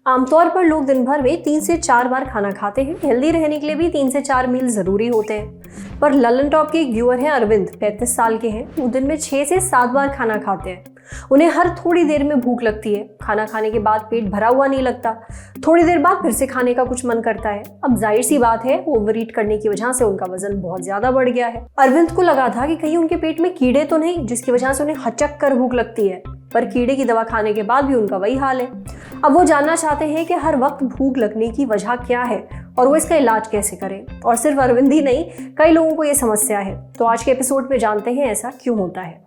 आमतौर पर लोग दिन भर में 3 से 4 बार खाना खाते हैं। हेल्दी रहने के लिए भी 3 से 4 मील जरूरी होते हैं। पर ललन टॉप के एक व्यूअर हैं अरविंद, 35 साल के हैं। वो दिन में 6 से 7 बार खाना खाते हैं। उन्हें हर थोड़ी देर में भूख लगती है। खाना खाने के बाद पेट भरा हुआ नहीं लगता। थोड़ी देर बाद फिर से खाने का कुछ मन करता है। अब जाहिर सी बात है, ओवर ईट करने की वजह से उनका वजन बहुत ज्यादा बढ़ गया है। अरविंद को लगा था कि कहीं उनके पेट में कीड़े तो नहीं, जिसकी वजह से उन्हें हचक कर भूख लगती है। पर कीड़े की दवा खाने के बाद भी उनका वही हाल है। अब वो जानना चाहते हैं कि हर वक्त भूख लगने की वजह क्या है और वो इसका इलाज कैसे करें। और सिर्फ अरविंद ही नहीं, कई लोगों को ये समस्या है। तो आज के एपिसोड में जानते हैं ऐसा क्यों होता है।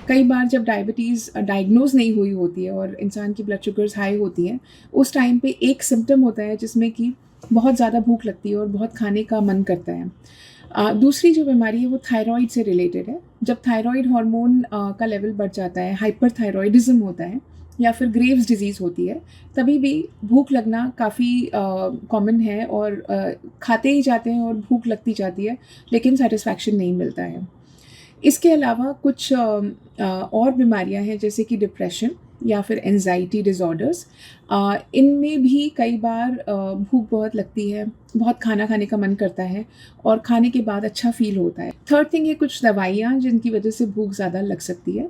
कई बार जब डायबिटीज़ डायग्नोज नहीं हुई होती है और इंसान की ब्लड शुगर्स हाई होती हैं, उस टाइम पे एक सिम्टम होता है जिसमें कि बहुत ज़्यादा भूख लगती है और बहुत खाने का मन करता है। दूसरी जो बीमारी है वो थायराइड से रिलेटेड है। जब थायराइड हार्मोन का लेवल बढ़ जाता है, हाइपरथायरॉयडिज्म होता है या फिर ग्रेव्स डिजीज़ होती है, तभी भी भूख लगना काफ़ी कॉमन है और खाते ही जाते हैं और भूख लगती जाती है, लेकिन सेटिस्फैक्शन नहीं मिलता है। इसके अलावा कुछ और बीमारियां हैं जैसे कि डिप्रेशन या फिर एंजाइटी डिसऑर्डर्स। इनमें भी कई बार भूख बहुत लगती है, बहुत खाना खाने का मन करता है और खाने के बाद अच्छा फील होता है। थर्ड थिंग है कुछ दवाइयाँ जिनकी वजह से भूख ज़्यादा लग सकती है।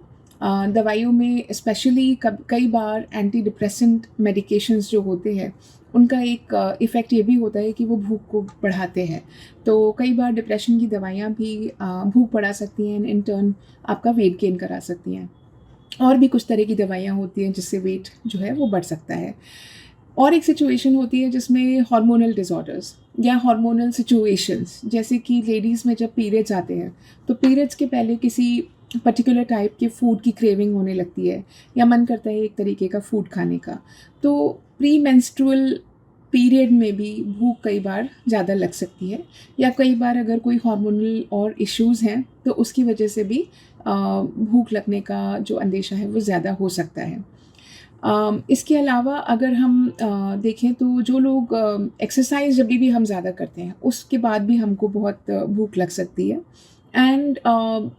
दवाइयों में स्पेशली कई बार एंटी डिप्रेसेंट मेडिकेशंस जो होते हैं उनका एक इफ़ेक्ट ये भी होता है कि वो भूख को बढ़ाते हैं। तो कई बार डिप्रेशन की दवाइयाँ भी भूख बढ़ा सकती हैं, इन टर्न आपका वेट गेन करा सकती हैं। और भी कुछ तरह की दवाइयाँ होती हैं जिससे वेट जो है वो बढ़ सकता है। और एक सिचुएशन होती है जिसमें हार्मोनल डिसऑर्डर्स या हार्मोनल सिचुएशंस, जैसे कि लेडीज़ में जब पीरियड्स आते हैं तो पीरियड्स के पहले किसी पर्टिकुलर टाइप के फूड की क्रेविंग होने लगती है या मन करता है एक तरीके का फूड खाने का। तो प्री मेंस्ट्रुअल पीरियड में भी भूख कई बार ज़्यादा लग सकती है, या कई बार अगर कोई हार्मोनल और इश्यूज़ हैं तो उसकी वजह से भी भूख लगने का जो अंदेशा है वो ज़्यादा हो सकता है। इसके अलावा अगर हम देखें तो जो लोग एक्सरसाइज जब भी हम ज़्यादा करते हैं उसके बाद भी हमको बहुत भूख लग सकती है। एंड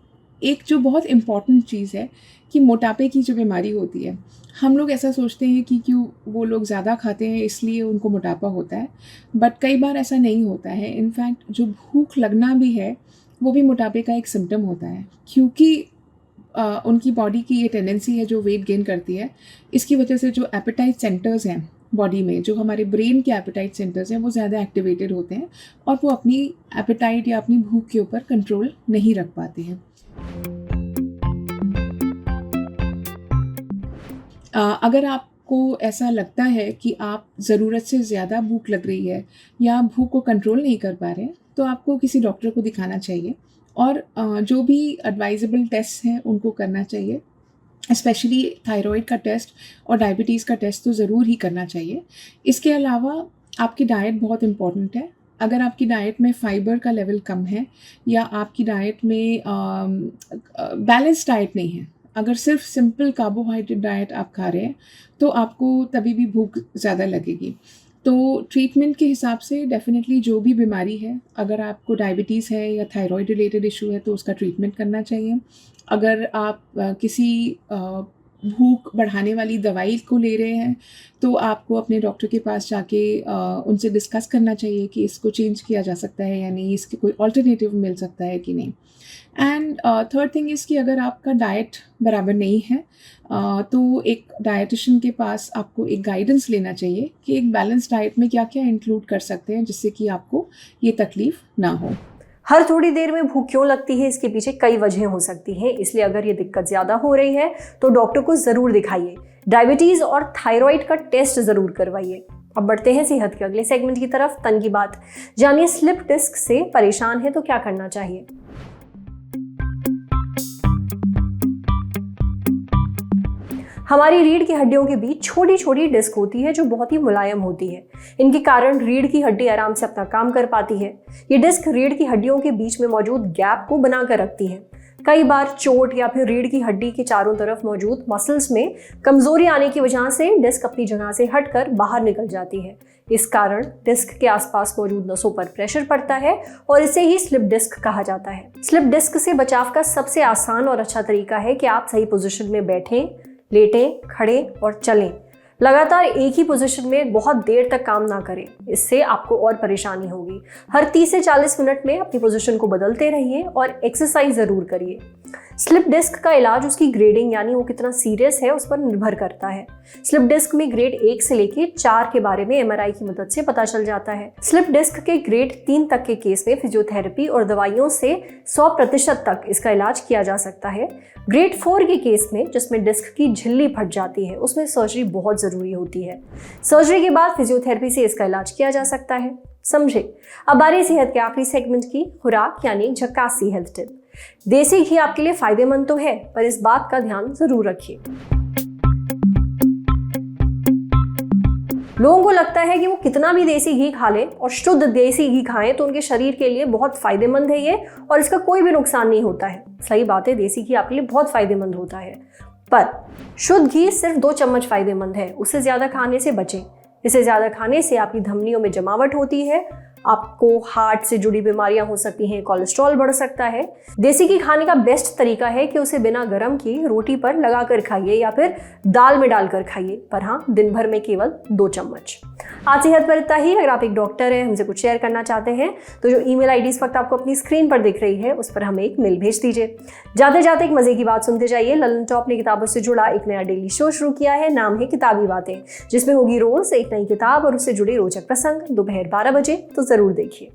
एक जो बहुत इम्पॉर्टेंट चीज़ है कि मोटापे की जो बीमारी होती है, हम लोग ऐसा सोचते हैं कि क्यों वो लोग ज़्यादा खाते हैं इसलिए उनको मोटापा होता है, बट कई बार ऐसा नहीं होता है। इनफैक्ट जो भूख लगना भी है वो भी मोटापे का एक सिम्टम होता है, क्योंकि उनकी बॉडी की ये टेंडेंसी है जो वेट गेन करती है। इसकी वजह से जो एपेटाइट सेंटर्स हैं बॉडी में, जो हमारे ब्रेन के एपेटाइट सेंटर्स हैं, वो ज़्यादा एक्टिवेटेड होते हैं और वो अपनी एपेटाइट या अपनी भूख के ऊपर कंट्रोल नहीं रख पाते हैं। अगर आपको ऐसा लगता है कि आप ज़रूरत से ज़्यादा भूख लग रही है या भूख को कंट्रोल नहीं कर पा रहे हैं, तो आपको किसी डॉक्टर को दिखाना चाहिए और जो भी एडवाइजेबल टेस्ट हैं उनको करना चाहिए। स्पेशली थायराइड का टेस्ट और डायबिटीज़ का टेस्ट तो ज़रूर ही करना चाहिए। इसके अलावा आपकी डाइट बहुत इम्पॉर्टेंट है। अगर आपकी डाइट में फ़ाइबर का लेवल कम है या आपकी डाइट में बैलेंस डाइट नहीं है, अगर सिर्फ सिंपल कार्बोहाइड्रेट डाइट आप खा रहे हैं तो आपको तभी भी भूख ज़्यादा लगेगी। तो ट्रीटमेंट के हिसाब से डेफिनेटली जो भी बीमारी है, अगर आपको डायबिटीज़ है या थायराइड रिलेटेड इशू है तो उसका ट्रीटमेंट करना चाहिए। अगर आप किसी भूख बढ़ाने वाली दवाई को ले रहे हैं तो आपको अपने डॉक्टर के पास जाके उनसे डिस्कस करना चाहिए कि इसको चेंज किया जा सकता है या नहीं, इसके कोई ऑल्टरनेटिव मिल सकता है कि नहीं। एंड थर्ड थिंग इज़ कि अगर आपका डाइट बराबर नहीं है तो एक डाइटिशियन के पास आपको एक गाइडेंस लेना चाहिए कि एक बैलेंस डाइट में क्या क्या इंक्लूड कर सकते हैं जिससे कि आपको ये तकलीफ़ ना हो। हर थोड़ी देर में भूख क्यों लगती है, इसके पीछे कई वजह हो सकती हैं। इसलिए अगर ये दिक्कत ज़्यादा हो रही है तो डॉक्टर को ज़रूर दिखाइए। डायबिटीज़ और थायराइड का टेस्ट ज़रूर करवाइए। अब बढ़ते हैं सेहत के अगले सेगमेंट की तरफ, तन की बात। जानिए स्लिप डिस्क से परेशान है तो क्या करना चाहिए। हमारी रीढ़ की हड्डियों के बीच छोटी छोटी डिस्क होती है जो बहुत ही मुलायम होती है। इनके कारण रीढ़ की हड्डी आराम से अपना काम कर पाती है। ये डिस्क रीढ़ की हड्डियों के बीच में मौजूद गैप को बनाकर रखती है। कई बार चोट या फिर रीढ़ की हड्डी के चारों तरफ मौजूद मसल्स में कमजोरी आने की वजह से डिस्क अपनी जगह से हटकर बाहर निकल जाती है। इस कारण डिस्क के आसपास मौजूद नसों पर प्रेशर पड़ता है और इसे ही स्लिप डिस्क कहा जाता है। स्लिप डिस्क से बचाव का सबसे आसान और अच्छा तरीका है कि आप सही पोजीशन में बैठें, लेटें, खड़े और चलें। लगातार एक ही पोजीशन में बहुत देर तक काम ना करें, इससे आपको और परेशानी होगी। हर 30 से 40 मिनट में अपनी पोजीशन को बदलते रहिए और एक्सरसाइज जरूर करिए। स्लिप डिस्क का इलाज उसकी ग्रेडिंग यानी वो कितना सीरियस है उस पर निर्भर करता है। स्लिप डिस्क में ग्रेड 1 से लेकर 4 के बारे में एमआरआई की मदद से पता चल जाता है। स्लिप डिस्क के ग्रेड 3 तक के केस में फिजियोथेरेपी और दवाइयों से 100% तक इसका इलाज किया जा सकता है। ग्रेड 4 के केस में, जिसमें डिस्क की झिल्ली फट जाती है, उसमें सर्जरी बहुत जरूरी होती है। सर्जरी के बाद फिजियोथेरेपी से इसका इलाज किया जा सकता है। समझे। अब बारी सेहत के आखिरी सेगमेंट की, खुराक यानी झक्कास सी हेल्थ टिप। देसी घी आपके लिए फायदेमंद तो है, पर इस बात का ध्यान जरूर रखिए। लोगों को लगता है कि वो कितना भी देसी घी खा लें और शुद्ध देसी घी खाएं तो उनके शरीर के लिए बहुत फायदेमंद है ये, और इसका कोई भी नुकसान नहीं होता है। सही बात है, देसी घी आपके लिए बहुत फायदेमंद होता है, पर शुद्ध घी सिर्फ 2 चम्मच फायदेमंद है। उससे ज्यादा खाने से बचें। इसे ज्यादा खाने से आपकी धमनियों में जमावट होती है, आपको हार्ट से जुड़ी बीमारियां हो सकती हैं, कोलेस्ट्रॉल बढ़ सकता है। देसी घी खाने का बेस्ट तरीका है कि उसे बिना गरम किए रोटी पर लगाकर खाइए या फिर दाल में डालकर खाइए, पर हाँ, दिन भर में केवल 2 चम्मच। आज सेहत पर इतना ही। अगर आप एक डॉक्टर हैं, हमसे कुछ शेयर करना चाहते हैं, तो जो ईमेल आईडी इस वक्त आपको अपनी स्क्रीन पर दिख रही है, उस पर हमें एक मेल भेज दीजिए। जाते जाते एक मजे की बात सुनते जाइए। ललन टॉप ने किताबों से जुड़ा एक नया डेली शो शुरू किया है, नाम है किताबी बातें, जिसमें होगी रोज एक नई किताब और उससे जुड़े रोचक प्रसंग। दोपहर 12 बजे, तो जरूर देखिए।